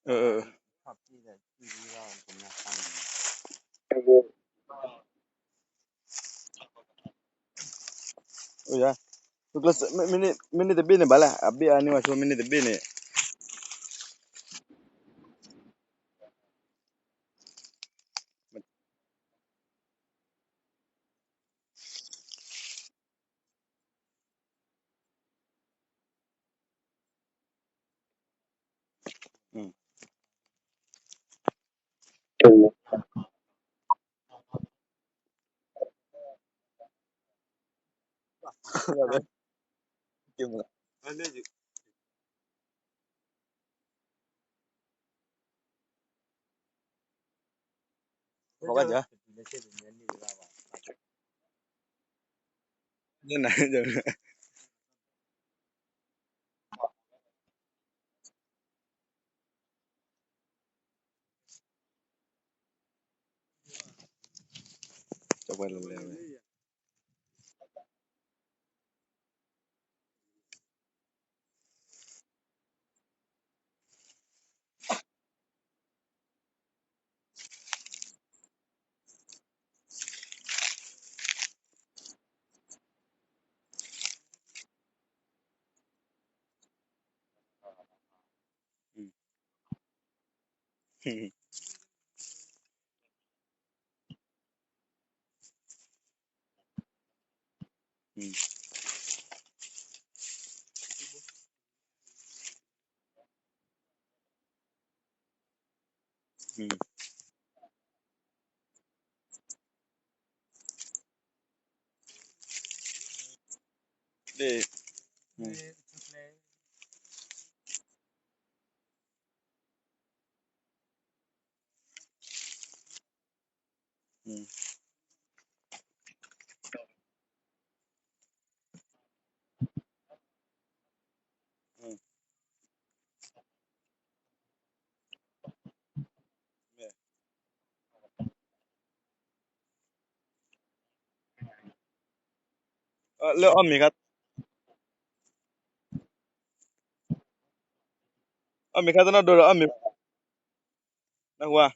Pubg 的 TV เราผมอยากฟัง Oh ya. Kelas minit bini bala. Abi ani masuk minit bini. Hmm. Gimana? Kok aja? Jangan jangan. Coba dulu ya. Hmm. Hmm. Hmm. Deh. Hmm. Hmm. Hmm. Yeah. Le Om mi kata na dolo om mi na wa.